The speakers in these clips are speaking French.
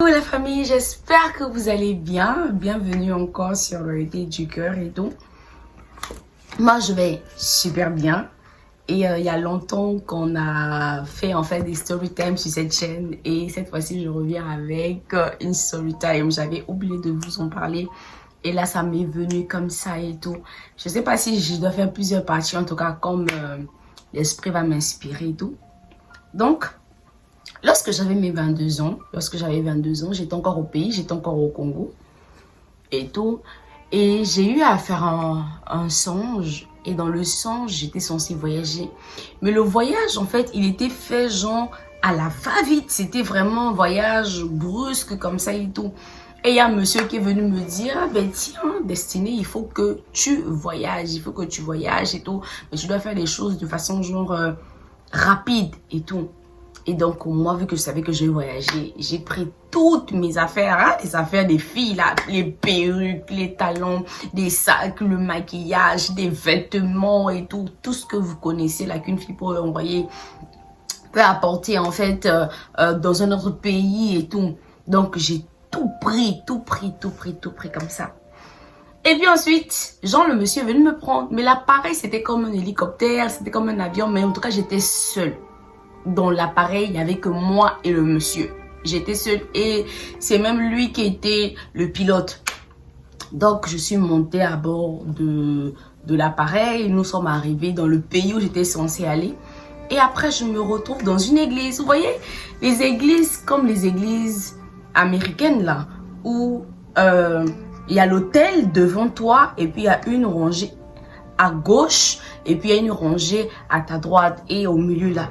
Hello la famille, j'espère que vous allez bien. Bienvenue encore sur le thé du cœur et tout. Moi, je vais super bien. Et il y a longtemps qu'on a fait en fait des story time sur cette chaîne. Et cette fois-ci, je reviens avec une story time. J'avais oublié de vous en parler. Et là, ça m'est venu comme ça et tout. Je sais pas si je dois faire plusieurs parties, en tout cas comme l'esprit va m'inspirer et tout. Donc, lorsque j'avais mes 22 ans, j'étais encore au pays, j'étais encore au Congo et tout. Et j'ai eu à faire un songe. Et dans le songe, j'étais censée voyager. Mais le voyage, en fait, il était fait genre à la va-vite. C'était vraiment un voyage brusque comme ça et tout. Et il y a un monsieur qui est venu me dire, ah ben tiens, Destinée, il faut que tu voyages, et tout. Mais tu dois faire les choses de façon genre rapide et tout. Et donc, moi, vu que je savais que je vais voyager, j'ai pris toutes mes affaires, hein, les affaires des filles, là, les perruques, les talons, des sacs, le maquillage, des vêtements et tout. Tout ce que vous connaissez, là, qu'une fille peut envoyer, peut apporter, en fait, dans un autre pays et tout. Donc, j'ai tout pris comme ça. Et puis ensuite, genre, le monsieur est venu me prendre. Mais l'appareil, c'était comme un hélicoptère, c'était comme un avion, mais en tout cas, j'étais seule. Dans l'appareil, il n'y avait que moi et le monsieur. J'étais seule et c'est même lui qui était le pilote. Donc, je suis montée à bord de l'appareil. Nous sommes arrivés dans le pays où j'étais censée aller. Et après, je me retrouve dans une église. Vous voyez, les églises comme les églises américaines là, où il y a l'autel devant toi et puis il y a une rangée à gauche et puis il y a une rangée à ta droite et au milieu là.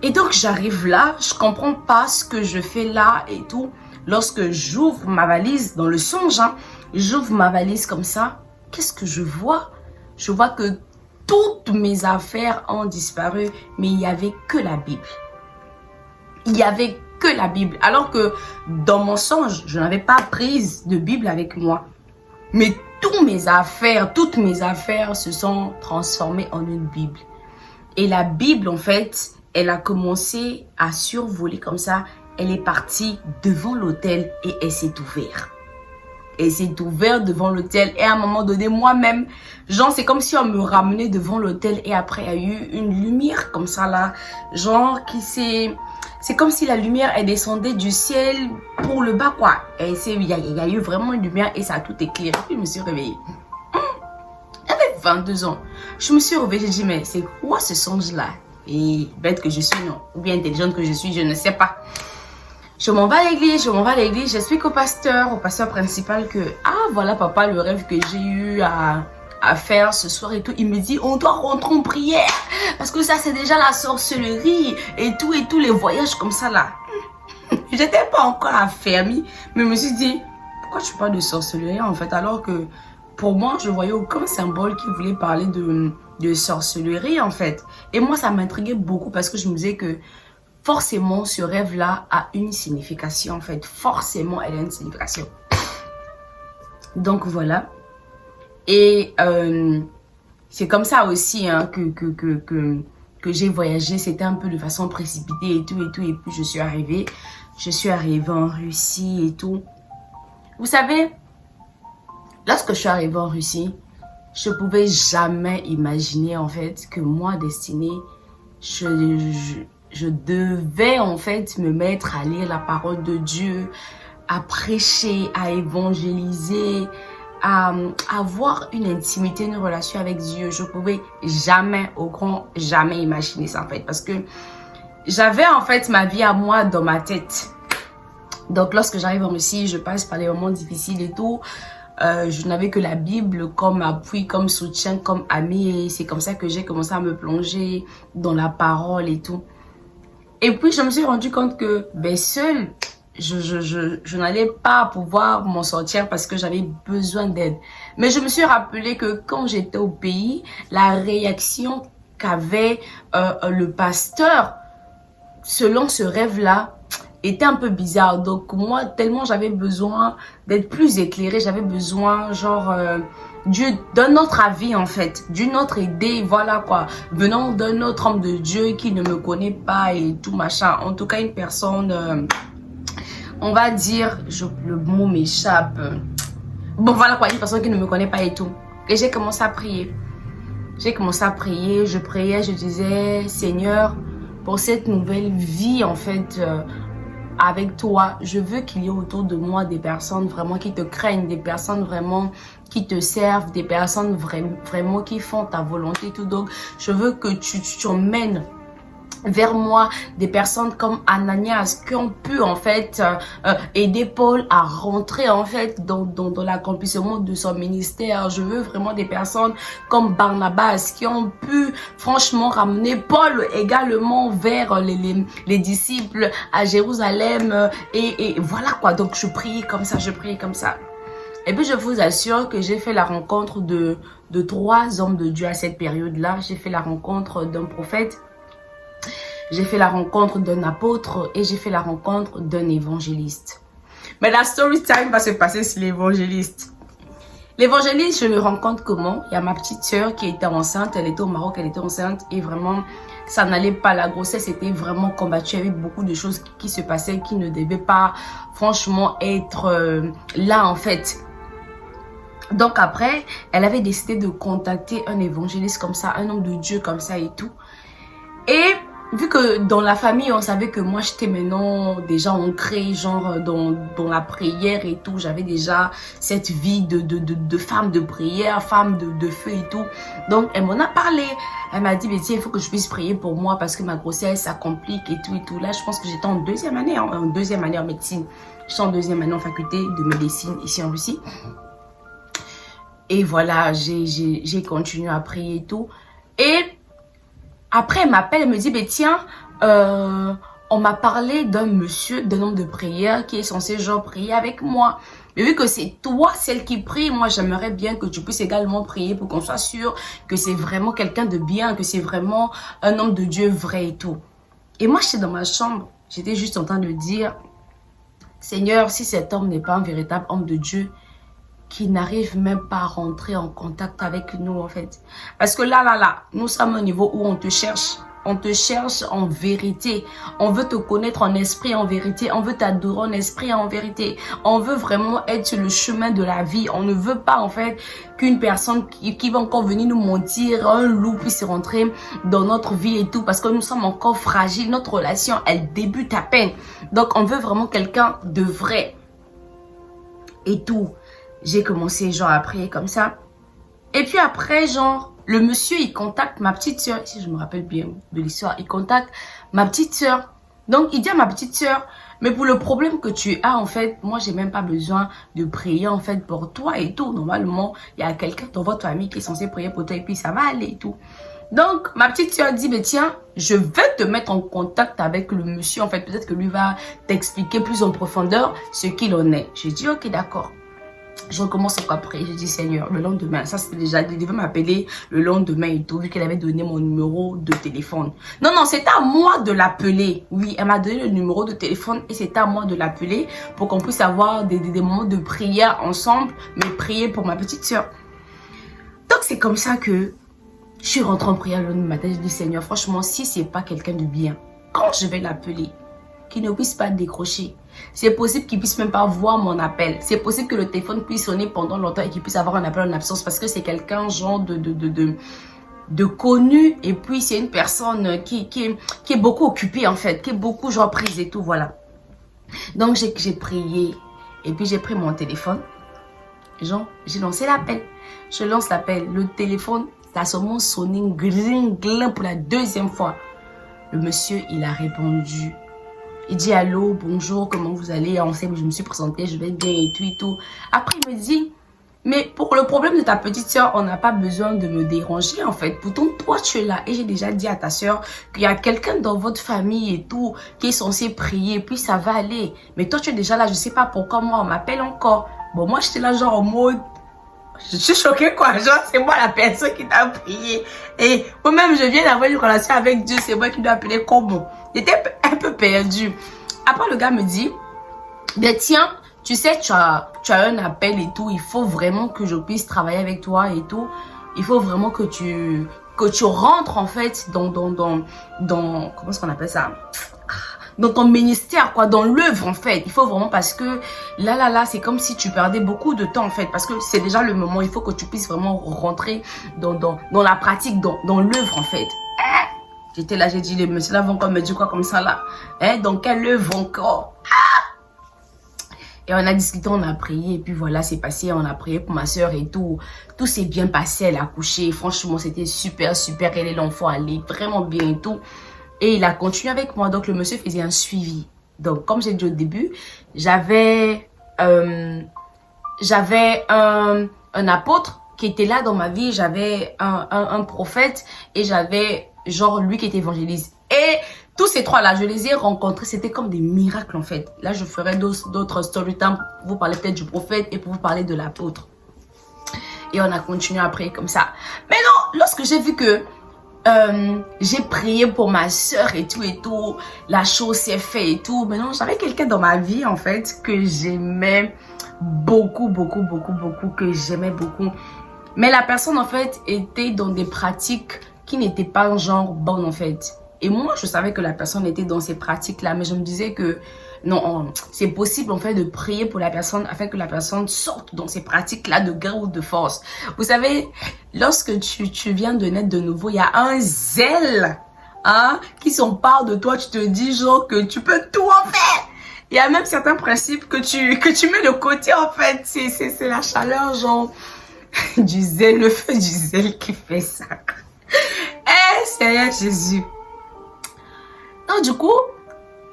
Et donc, j'arrive là, je comprends pas ce que je fais là et tout. Lorsque j'ouvre ma valise, dans le songe, hein, j'ouvre ma valise comme ça. Qu'est-ce que je vois? Je vois que toutes mes affaires ont disparu, mais il n'y avait que la Bible. Il n'y avait que la Bible. Alors que dans mon songe, je n'avais pas prise de Bible avec moi. Mais toutes mes affaires se sont transformées en une Bible. Et la Bible, en fait, elle a commencé à survoler comme ça. Elle est partie devant l'autel et elle s'est ouverte. Elle s'est ouverte devant l'autel et à un moment donné, moi-même, genre, c'est comme si on me ramenait devant l'autel et après, il y a eu une lumière comme ça là. Genre, c'est comme si la lumière, elle descendait du ciel pour le bas, quoi. Et il y a eu vraiment une lumière et ça a tout éclairé. Puis je me suis réveillée. J'avais 22 ans. Je me suis réveillée, j'ai dit, mais c'est quoi ce songe-là? Et bête que je suis, non. Ou bien intelligente que je suis, je ne sais pas. Je m'en vais à l'église, j'explique au pasteur principal que, ah voilà papa, le rêve que j'ai eu à faire ce soir et tout. Il me dit, on doit rentrer en prière. Parce que ça, c'est déjà la sorcellerie et tout, les voyages comme ça là. J'étais pas encore affermie, mais je me suis dit, pourquoi tu parles de sorcellerie en fait, alors que pour moi, je voyais aucun symbole qui voulait parler de sorcellerie en fait. Et moi, ça m'intriguait beaucoup parce que je me disais que forcément, ce rêve-là a une signification en fait. Forcément, elle a une signification. Donc voilà. Et c'est comme ça aussi hein, que j'ai voyagé. C'était un peu de façon précipitée et tout. Et puis je suis arrivée en Russie et tout. Vous savez, lorsque je suis arrivée en Russie, je pouvais jamais imaginer en fait que moi, Destinée, je devais en fait me mettre à lire la parole de Dieu, à prêcher, à évangéliser, à avoir une intimité, une relation avec Dieu. Je pouvais jamais, au grand jamais imaginer ça en fait. Parce que j'avais en fait ma vie à moi dans ma tête. Donc lorsque j'arrive en Russie, je passe par des moments difficiles et tout. Je n'avais que la Bible comme appui, comme soutien, comme ami. Et c'est comme ça que j'ai commencé à me plonger dans la parole et tout. Et puis, je me suis rendu compte que seule, je n'allais pas pouvoir m'en sortir parce que j'avais besoin d'aide. Mais je me suis rappelé que quand j'étais au pays, la réaction qu'avait le pasteur selon ce rêve-là, était un peu bizarre. Donc moi, tellement j'avais besoin d'être plus éclairée, j'avais besoin genre d'un autre avis en fait, d'une autre idée, voilà quoi, venant d'un autre homme de Dieu qui ne me connaît pas et tout machin. En tout cas, une personne on va dire, le mot m'échappe. Bon, voilà quoi, une personne qui ne me connaît pas et tout. Et j'ai commencé à prier. J'ai commencé à prier, je priais, je disais, Seigneur, pour cette nouvelle vie, en fait, avec toi, je veux qu'il y ait autour de moi des personnes vraiment qui te craignent, des personnes vraiment qui te servent, des personnes vraiment qui font ta volonté et tout. Donc, je veux que tu emmènes vers moi des personnes comme Ananias qui ont pu en fait aider Paul à rentrer en fait dans l'accomplissement de son ministère. Je veux vraiment des personnes comme Barnabas qui ont pu franchement ramener Paul également vers les disciples à Jérusalem et voilà quoi. Donc je priais comme ça, je priais comme ça. Et puis je vous assure que j'ai fait la rencontre de 3 hommes de Dieu à cette période-là. J'ai fait la rencontre d'un prophète, j'ai fait la rencontre d'un apôtre et j'ai fait la rencontre d'un évangéliste. Mais la story time va se passer sur l'évangéliste. L'évangéliste, je le rencontre comment? Il y a ma petite sœur qui était enceinte, elle était au Maroc, elle était enceinte et vraiment, ça n'allait pas. La grossesse était vraiment combattue. Il y avait beaucoup de choses qui se passaient qui ne devaient pas franchement être là en fait. Donc après, elle avait décidé de contacter un évangéliste comme ça, un homme de Dieu comme ça et tout. Et vu que dans la famille, on savait que moi, j'étais maintenant déjà ancrée, genre dans la prière et tout. J'avais déjà cette vie de femme de prière, femme de feu et tout. Donc, elle m'en a parlé. Elle m'a dit, mais tiens, il faut que je puisse prier pour moi parce que ma grossesse, ça complique et tout et tout. Là, je pense que j'étais en 2e année, en 2e année en médecine. J'étais en 2e année en faculté de médecine ici en Russie. Et voilà, j'ai continué à prier et tout. Et après, elle m'appelle, elle me dit, mais tiens, on m'a parlé d'un monsieur, d'un homme de prière qui est censé genre prier avec moi. Mais vu que c'est toi, celle qui prie, moi j'aimerais bien que tu puisses également prier pour qu'on soit sûr que c'est vraiment quelqu'un de bien, que c'est vraiment un homme de Dieu vrai et tout. Et moi, j'étais dans ma chambre, j'étais juste en train de dire, Seigneur, si cet homme n'est pas un véritable homme de Dieu, qui n'arrive même pas à rentrer en contact avec nous en fait. Parce que là, nous sommes au niveau où on te cherche. On te cherche en vérité. On veut te connaître en esprit, en vérité. On veut t'adorer en esprit, en vérité. On veut vraiment être sur le chemin de la vie. On ne veut pas en fait qu'une personne qui va encore venir nous mentir, un loup puisse rentrer dans notre vie et tout. Parce que nous sommes encore fragiles. Notre relation, elle débute à peine. Donc on veut vraiment quelqu'un de vrai. Et tout. J'ai commencé genre à prier comme ça. Et puis après, genre, le monsieur, il contacte ma petite soeur. Si je me rappelle bien de l'histoire, il contacte ma petite soeur. Donc, il dit à ma petite soeur, mais pour le problème que tu as, en fait, moi, j'ai même pas besoin de prier, en fait, pour toi et tout. Normalement, il y a quelqu'un dans votre famille qui est censé prier pour toi et puis ça va aller et tout. Donc, ma petite soeur dit, mais tiens, je vais te mettre en contact avec le monsieur. En fait, peut-être que lui va t'expliquer plus en profondeur ce qu'il en est. J'ai dit, ok, d'accord. Je recommence encore après, je dis Seigneur, le lendemain, ça c'était déjà, il devait m'appeler le lendemain et tout, vu qu'elle avait donné mon numéro de téléphone. Non, c'était à moi de l'appeler. Oui, elle m'a donné le numéro de téléphone et c'était à moi de l'appeler pour qu'on puisse avoir des moments de prière ensemble, mais prier pour ma petite soeur. Donc c'est comme ça que je suis rentrée en prière le matin, je dis Seigneur, franchement, si c'est pas quelqu'un de bien, quand je vais l'appeler, qu'il ne puisse pas décrocher. C'est possible qu'il puisse même pas voir mon appel. C'est possible que le téléphone puisse sonner pendant longtemps et qu'il puisse avoir un appel en absence parce que c'est quelqu'un genre de connu et puis c'est une personne qui est beaucoup occupée en fait, qui est beaucoup genre prise et tout, voilà. Donc j'ai prié et puis j'ai pris mon téléphone. Genre, j'ai lancé l'appel. Je lance l'appel. Le téléphone, ça a seulement sonné gling pour la 2e fois. Le monsieur, il a répondu. Il dit allô, bonjour, comment vous allez? Je me suis présentée, je vais bien et tout et tout. Après, il me dit, mais pour le problème de ta petite soeur, on n'a pas besoin de me déranger en fait. Pourtant, toi, tu es là. Et j'ai déjà dit à ta soeur qu'il y a quelqu'un dans votre famille et tout qui est censé prier, puis ça va aller. Mais toi, tu es déjà là, je sais pas pourquoi moi, on m'appelle encore. Bon, moi, j'étais là genre en mode... Je suis choquée quoi, genre c'est moi la personne qui t'a prié. Et moi-même, je viens d'avoir une relation avec Dieu, c'est moi qui dois appeler comment. J'étais un peu perdue. Après, le gars me dit, ben tiens, tu sais, tu as un appel et tout, il faut vraiment que je puisse travailler avec toi et tout. Il faut vraiment que tu rentres en fait dans comment est-ce qu'on appelle ça? dans ton ministère, quoi, dans l'œuvre, en fait. Il faut vraiment, parce que là, c'est comme si tu perdais beaucoup de temps, en fait, parce que c'est déjà le moment, il faut que tu puisses vraiment rentrer dans la pratique, dans l'œuvre, en fait. J'étais là, j'ai dit, les messieurs là vont encore me dire quoi comme ça, là? Hein, dans quelle œuvre encore? Et on a discuté, on a prié, et puis voilà, c'est passé, on a prié pour ma soeur et tout. Tout s'est bien passé, elle a accouché. Franchement, c'était super, super. Elle et l'enfant allaient vraiment bien et tout. Et il a continué avec moi, donc le monsieur faisait un suivi. Donc, comme j'ai dit au début, j'avais un apôtre qui était là dans ma vie, j'avais un prophète et j'avais genre lui qui était évangéliste. Et tous ces trois-là, je les ai rencontrés, c'était comme des miracles en fait. Là, je ferai d'autres story time pour vous parler peut-être du prophète et pour vous parler de l'apôtre. Et on a continué après comme ça. Mais non, lorsque j'ai vu que j'ai prié pour ma soeur et tout, la chose s'est faite et tout. Maintenant, j'avais quelqu'un dans ma vie en fait que j'aimais beaucoup, que j'aimais beaucoup. Mais la personne en fait était dans des pratiques qui n'étaient pas genre bonnes en fait. Et moi, je savais que la personne était dans ces pratiques-là, mais je me disais que non, c'est possible en fait de prier pour la personne afin que la personne sorte dans ces pratiques-là de gré ou de force. Vous savez, lorsque tu viens de naître de nouveau, il y a un zèle qui s'empare de toi. Tu te dis genre que tu peux tout en faire. Il y a même certains principes que tu mets de côté en fait. C'est la chaleur genre du zèle, le feu du zèle qui fait ça. Seigneur Jésus. Donc du coup,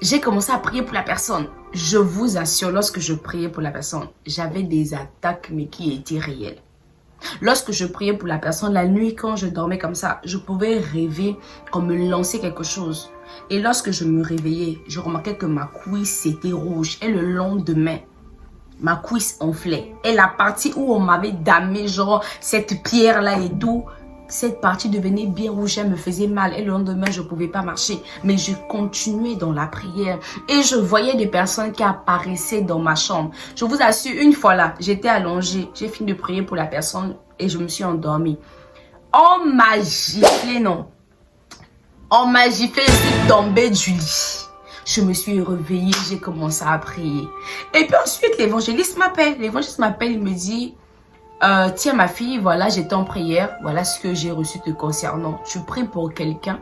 j'ai commencé à prier pour la personne. Je vous assure, lorsque je priais pour la personne, j'avais des attaques mais qui étaient réelles. Lorsque je priais pour la personne, la nuit quand je dormais comme ça, je pouvais rêver qu'on me lançait quelque chose. Et lorsque je me réveillais, je remarquais que ma cuisse était rouge. Et le lendemain, ma cuisse enflait. Et la partie où on m'avait damé, genre cette pierre-là et tout, cette partie devenait bien rouge, elle me faisait mal. Et le lendemain, je ne pouvais pas marcher. Mais je continuais dans la prière. Et je voyais des personnes qui apparaissaient dans ma chambre. Je vous assure, une fois là, j'étais allongée. J'ai fini de prier pour la personne et je me suis endormie. On m'a giflé, non. On m'a giflé, je suis tombée du lit. Je me suis réveillée, j'ai commencé à prier. Et puis ensuite, l'évangéliste m'appelle. L'évangéliste m'appelle, il me dit... tiens ma fille, voilà, j'étais en prière, voilà ce que j'ai reçu te concernant. Tu pries pour quelqu'un,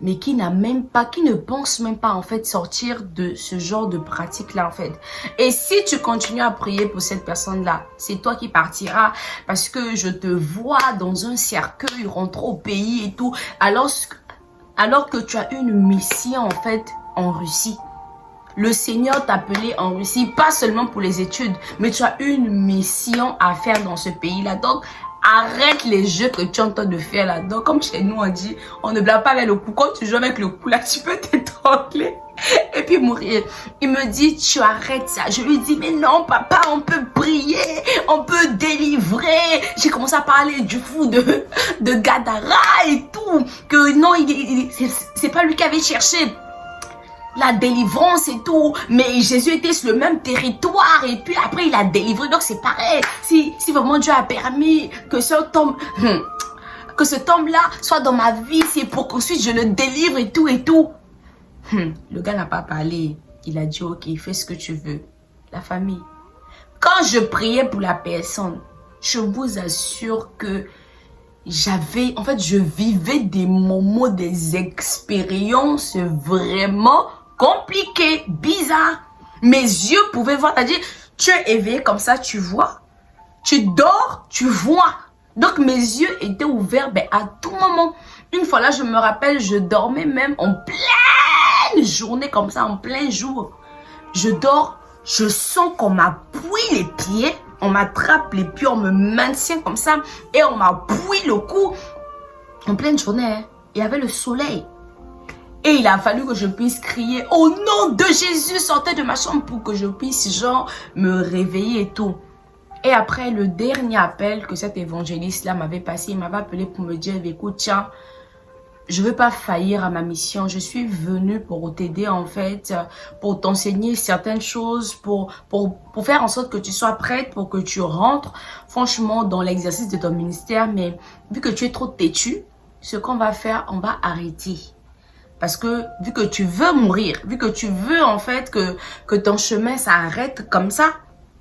mais qui ne pense même pas en fait sortir de ce genre de pratique-là en fait. Et si tu continues à prier pour cette personne-là, c'est toi qui partiras parce que je te vois dans un cercueil rentrer au pays et tout, alors que tu as une mission en fait en Russie. Le Seigneur t'a appelé en Russie, pas seulement pour les études, mais tu as une mission à faire dans ce pays-là. Donc, arrête les jeux que tu es en train de faire là. Donc, comme chez nous, on dit, on ne blague pas avec le cou. Quand tu joues avec le cou, là, tu peux t'étrangler et puis mourir. Il me dit, tu arrêtes ça. Je lui dis, mais non, papa, on peut prier, on peut délivrer. J'ai commencé à parler du fou de Gadara et tout. Que non, c'est pas lui qui avait cherché la délivrance et tout, mais Jésus était sur le même territoire et puis après il a délivré, donc c'est pareil. Si vraiment Dieu a permis que ce tombe là soit dans ma vie, c'est pour qu'ensuite je le délivre et tout. Le gars n'a pas parlé, il a dit ok, fais ce que tu veux. La famille, quand je priais pour la personne, je vous assure que je vivais des moments, des expériences vraiment compliquées, bizarres. Mes yeux pouvaient voir, c'est-à-dire, tu es éveillé comme ça, tu vois. Tu dors, tu vois. Donc, mes yeux étaient ouverts à tout moment. Une fois là, je me rappelle, je dormais même en pleine journée, comme ça, en plein jour. Je dors, je sens qu'on m'appuie les pieds. On m'attrape les pieds, on me maintient comme ça et on m'appuie le cou. En pleine journée, il y avait le soleil. Et il a fallu que je puisse crier au nom de Jésus, sortez de ma chambre pour que je puisse genre me réveiller et tout. Et après le dernier appel que cet évangéliste-là m'avait passé, il m'avait appelé pour me dire, écoute, tiens, je ne veux pas faillir à ma mission. Je suis venue pour t'aider en fait, pour t'enseigner certaines choses, pour faire en sorte que tu sois prête, pour que tu rentres franchement dans l'exercice de ton ministère. Mais vu que tu es trop têtu, ce qu'on va faire, on va arrêter. Parce que vu que tu veux mourir, vu que tu veux en fait que ton chemin s'arrête comme ça,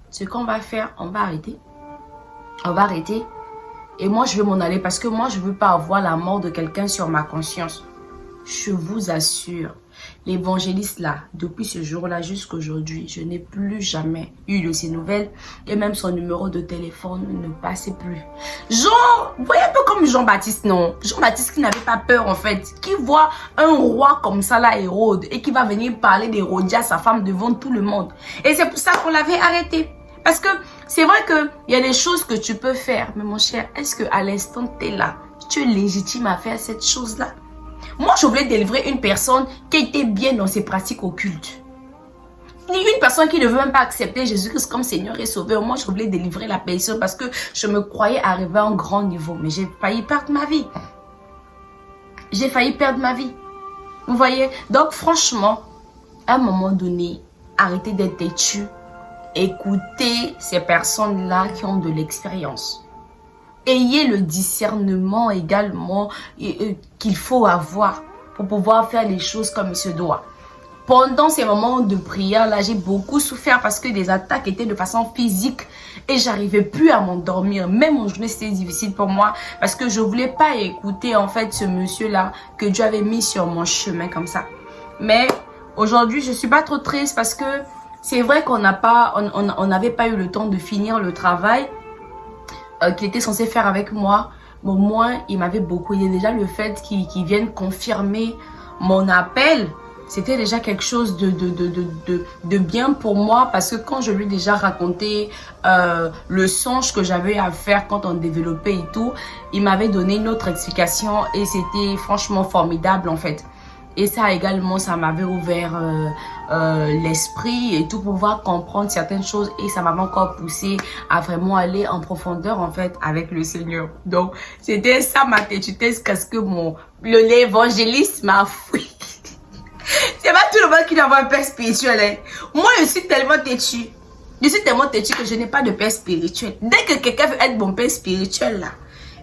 ce qu'on va faire, on va arrêter. On va arrêter. Et moi, je veux m'en aller parce que moi, je ne veux pas avoir la mort de quelqu'un sur ma conscience. Je vous assure, l'évangéliste là, depuis ce jour-là jusqu'à aujourd'hui, je n'ai plus jamais eu de ses nouvelles et même son numéro de téléphone ne passait plus. Genre, vous voyez un peu comme Jean-Baptiste, non? Jean-Baptiste qui n'avait pas peur en fait, qui voit un roi comme ça là, Hérode, et qui va venir parler d'Hérodias à sa femme devant tout le monde. Et c'est pour ça qu'on l'avait arrêté. Parce que c'est vrai qu'il y a des choses que tu peux faire, mais mon cher, est-ce qu'à l'instant tu es là, tu es légitime à faire cette chose-là? Moi, je voulais délivrer une personne qui était bien dans ses pratiques occultes. Une personne qui ne veut même pas accepter Jésus-Christ comme Seigneur et Sauveur. Moi, je voulais délivrer la personne parce que je me croyais arriver à un grand niveau. Mais j'ai failli perdre ma vie. J'ai failli perdre ma vie. Vous voyez? Donc, franchement, à un moment donné, arrêtez d'être têtu. Écoutez ces personnes-là qui ont de l'expérience. Ayez le discernement également qu'il faut avoir pour pouvoir faire les choses comme il se doit. Pendant ces moments de prière, là, j'ai beaucoup souffert parce que des attaques étaient de façon physique et j'arrivais plus à m'endormir. Même en journée, c'était difficile pour moi parce que je voulais pas écouter en fait ce monsieur-là que Dieu avait mis sur mon chemin comme ça. Mais aujourd'hui, je suis pas trop triste parce que c'est vrai qu'on n'avait pas eu le temps de finir le travail qu'il était censé faire avec moi. Mais au moins, il m'avait beaucoup aidé. Déjà, le fait qu'il vienne confirmer mon appel, c'était déjà quelque chose de bien pour moi. Parce que quand je lui ai déjà raconté le songe que j'avais à faire quand on développait et tout, il m'avait donné une autre explication et c'était franchement formidable en fait. Et ça également, ça m'avait ouvert l'esprit et tout, pouvoir comprendre certaines choses. Et ça m'avait encore poussé à vraiment aller en profondeur en fait avec le Seigneur. Donc, c'était ça ma têtutesse parce que l'évangéliste m'a fouillé. C'est pas tout le monde qui doit avoir un père spirituel. Hein. Moi, je suis tellement têtu. Je suis tellement têtu que je n'ai pas de père spirituel. Dès que quelqu'un veut être mon père spirituel là,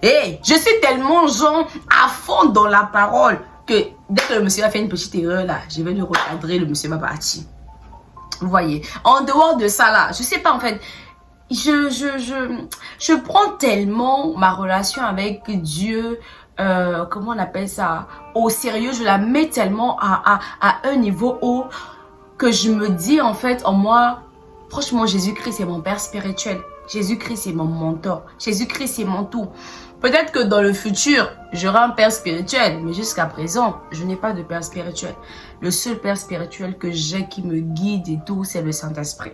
hey, je suis tellement genre à fond dans la parole que dès que le monsieur a fait une petite erreur là, je vais le recadrer, le monsieur va partir. Vous voyez. En dehors de ça là, je sais pas en fait, je prends tellement ma relation avec Dieu, comment on appelle ça, au sérieux. Je la mets tellement à un niveau haut que je me dis en fait en moi, franchement Jésus-Christ c'est mon père spirituel. Jésus-Christ c'est mon mentor. Jésus-Christ c'est mon tout. Peut-être que dans le futur, j'aurai un père spirituel, mais jusqu'à présent, je n'ai pas de père spirituel. Le seul père spirituel que j'ai qui me guide et tout, c'est le Saint-Esprit.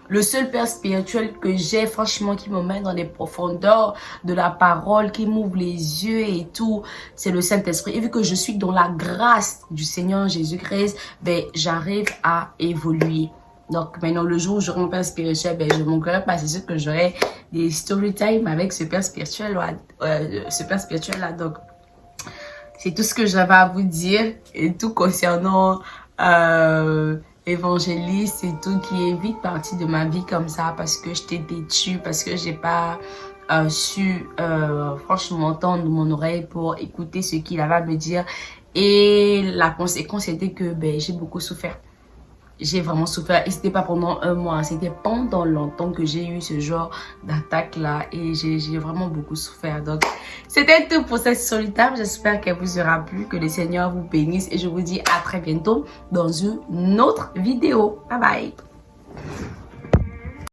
Le seul père spirituel que j'ai, franchement, qui me met dans les profondeurs de la parole, qui m'ouvre les yeux et tout, c'est le Saint-Esprit. Et vu que je suis dans la grâce du Seigneur Jésus-Christ, ben, j'arrive à évoluer. Donc maintenant, le jour où j'aurai mon père spirituel, ben, je ne manquerai pas, c'est sûr que j'aurai des story time avec ce père spirituel là. Donc, c'est tout ce que j'avais à vous dire et tout concernant évangéliste et tout qui est vite parti de ma vie comme ça parce que j'étais têtue, parce que j'ai pas su franchement tendre mon oreille pour écouter ce qu'il avait à me dire. Et la conséquence était que ben, j'ai beaucoup souffert. J'ai vraiment souffert et c'était pas pendant un mois, c'était pendant longtemps que j'ai eu ce genre d'attaque là et j'ai vraiment beaucoup souffert. Donc c'était tout pour cette solitaire. J'espère qu'elle vous aura plu, que le Seigneur vous bénisse et je vous dis à très bientôt dans une autre vidéo. Bye bye.